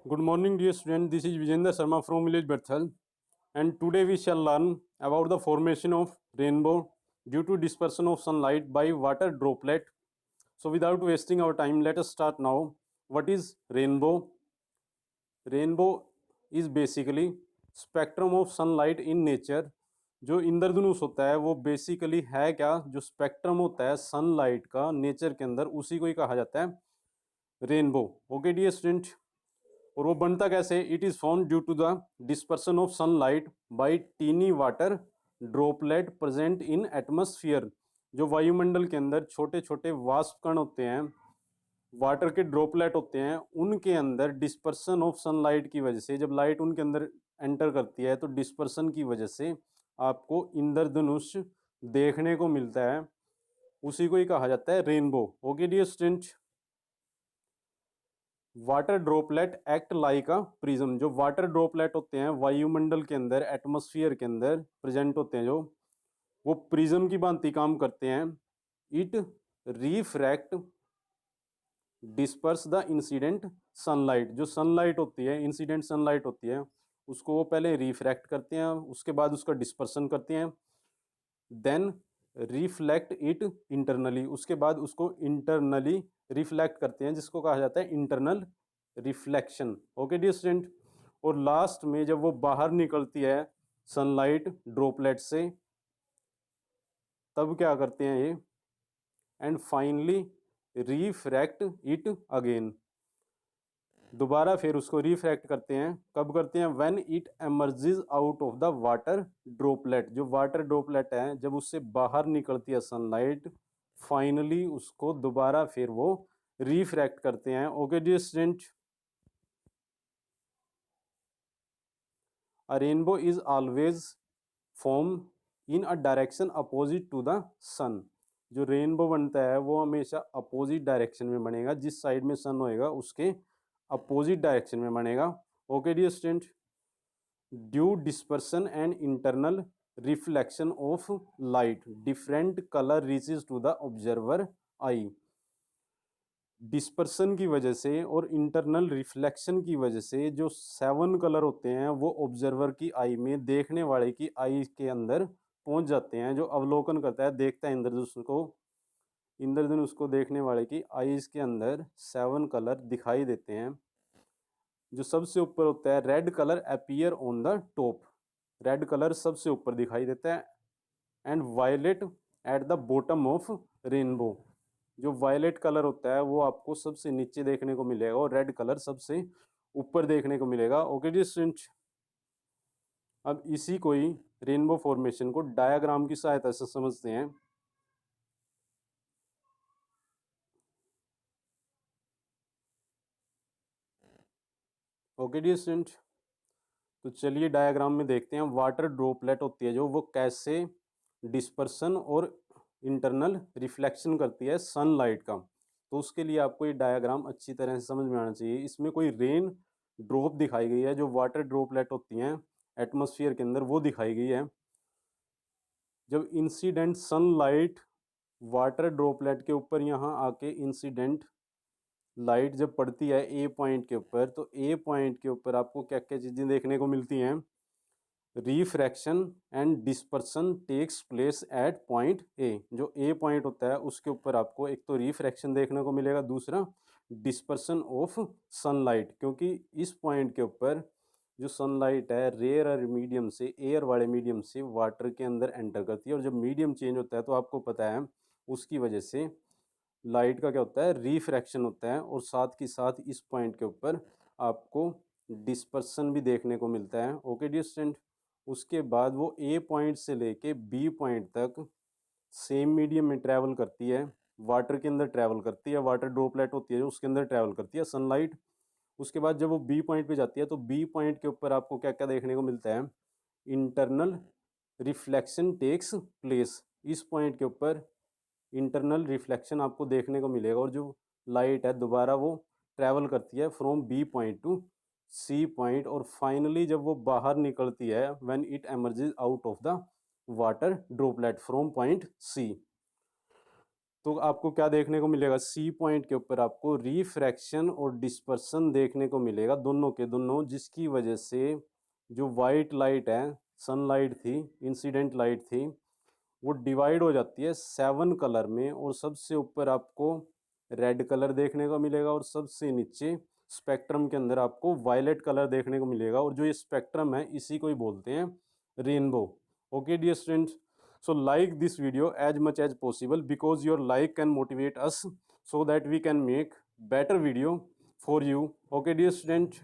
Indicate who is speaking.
Speaker 1: Good morning, dear student. This is Vijender Sharma from village Berthal, and today we shall learn about the formation of rainbow due to dispersion of sunlight by water droplet. So, without wasting our time, let us start now. What is rainbow? Rainbow is basically spectrum of sunlight in nature. जो इंद्रधनुष होता है वो basically है क्या, जो spectrum होता है sunlight का नेचर के अंदर, उसी को ही कहा जाता है रेनबो. Okay dear student. और वो बनता कैसे? It is found due to the dispersion of sunlight by tiny water droplet present in atmosphere. जो वायुमंडल के अंदर छोटे छोटे वाष्प कण होते हैं, वाटर के ड्रॉपलेट होते हैं, उनके अंदर डिस्पर्सन ऑफ सनलाइट की वजह से, जब लाइट उनके अंदर एंटर करती है तो डिस्पर्सन की वजह से आपको इंद्रधनुष देखने को मिलता है. उसी को ही कहा जाता है rainbow. Okay dear student. Water droplet act like a prism. जो वाटर ड्रॉपलेट होते हैं वायुमंडल के अंदर, एटमॉस्फेयर के अंदर प्रेजेंट होते हैं, जो वो प्रिज्म की भांति काम करते हैं. It refract disperse the incident sunlight. जो सनलाइट होती है, इंसिडेंट सनलाइट होती है, उसको वो पहले रिफ्रैक्ट करते हैं, उसके बाद उसका डिस्पर्सन करते हैं, देन रिफ्लेक्ट इट इंटरनली. उसके बाद उसको इंटरनली रिफ्लेक्ट करते हैं, जिसको कहा जाता है internal reflection. Okay dear student. और लास्ट में जब वो बाहर निकलती है सनलाइट ड्रॉपलेट से, तब क्या करते हैं ये, and finally refract it again. दोबारा फिर उसको रिफ्रैक्ट करते हैं. कब करते हैं? When it emerges out of the water droplet. जो वाटर ड्रॉपलेट है, जब उससे बाहर निकलती है सनलाइट, फाइनली उसको दोबारा फिर वो रिफ्रैक्ट करते हैं. Okay dear student. A rainbow is always form in a direction opposite to the sun. जो रेनबो बनता है वो हमेशा अपोजिट डायरेक्शन में बनेगा. जिस साइड में सन होएगा उसके अपोजिट डायरेक्शन में बनेगा. Okay dear student. Due dispersion and internal reflection of light, different colour reaches to the observer eye. Dispersion की वजह से और इंटरनल रिफ्लेक्शन की वजह से जो 7 कलर होते हैं वो ऑब्जर्वर की आई में, देखने वाले की आई के अंदर पहुंच जाते हैं. जो अवलोकन करता है, देखता है इंद्रधनुष को देखने वाले की आईज के अंदर 7 कलर दिखाई देते हैं. जो सबसे ऊपर होता है red colour appear on the top. Red colour सबसे ऊपर दिखाई देता है. And violet at the bottom of rainbow. जो वायलेट कलर होता है वो आपको सबसे नीचे देखने को मिलेगा और रेड कलर सबसे ऊपर देखने को मिलेगा. ओके जी स्टूडेंट. अब इसी को ही रेनबो फॉर्मेशन को डायग्राम की सहायता से समझते हैं. ओके जी स्टूडेंट. तो चलिए डायग्राम में देखते हैं. वाटर ड्रॉपलेट होती है जो, वो कैसे डिस्पर्सन और इंटरनल रिफ्लेक्शन करती है सनलाइट का. तो उसके लिए आपको ये डायग्राम अच्छी तरह से समझ में आना चाहिए. इसमें कोई रेन ड्रॉप दिखाई गई है, जो वाटर ड्रॉपलेट होती हैं एटमॉस्फेयर के अंदर, वो दिखाई गई है. जब इंसिडेंट सनलाइट वाटर ड्रॉपलेट के ऊपर यहाँ आके इंसिडेंट लाइट जब पड़ती है ए पॉइंट के ऊपर, तो ए पॉइंट के ऊपर आपको क्या क्या चीज़ें देखने को मिलती हैं? Refraction and dispersion takes place at point A. जो ए पॉइंट होता है उसके ऊपर आपको एक तो रिफ्रैक्शन देखने को मिलेगा, दूसरा डिस्पर्सन ऑफ सनलाइट. क्योंकि इस पॉइंट के ऊपर जो सनलाइट है रेयर मीडियम से, एयर वाले मीडियम से वाटर के अंदर एंटर करती है. और जब मीडियम चेंज होता है तो आपको पता है उसकी वजह से लाइट का क्या होता है? रिफ्रैक्शन होता है. और साथ ही साथ इस पॉइंट के ऊपर आपको डिस्पर्सन भी देखने को मिलता है. Okay dear student. उसके बाद वो ए पॉइंट से लेके बी पॉइंट तक सेम मीडियम में ट्रैवल करती है, वाटर के अंदर ट्रैवल करती है. वाटर ड्रॉपलेट होती है जो उसके अंदर ट्रैवल करती है सनलाइट. उसके बाद जब वो बी पॉइंट पे जाती है तो बी पॉइंट के ऊपर आपको क्या क्या देखने को मिलता है? Internal reflection takes place. इस पॉइंट के ऊपर इंटरनल रिफ्लेक्शन आपको देखने को मिलेगा और जो लाइट है दोबारा वो ट्रैवल करती है from B point to C point. और फाइनली जब वो बाहर निकलती है, when it emerges out of the water droplet from point C. तो आपको क्या देखने को मिलेगा, सी पॉइंट के ऊपर आपको रिफ्रैक्शन और डिस्पर्सन देखने को मिलेगा दोनों के दोनों, जिसकी वजह से जो वाइट लाइट है, सनलाइट थी, इंसिडेंट लाइट थी, वो डिवाइड हो जाती है 7 कलर में, और सबसे ऊपर आपको रेड कलर देखने को मिलेगा और सबसे नीचे स्पेक्ट्रम के अंदर आपको वायलेट कलर देखने को मिलेगा। और जो ये स्पेक्ट्रम है इसी को ही बोलते हैं rainbow. Okay dear students, so like this video as much as possible because your like can motivate us so that we can make better video for you. Okay dear student.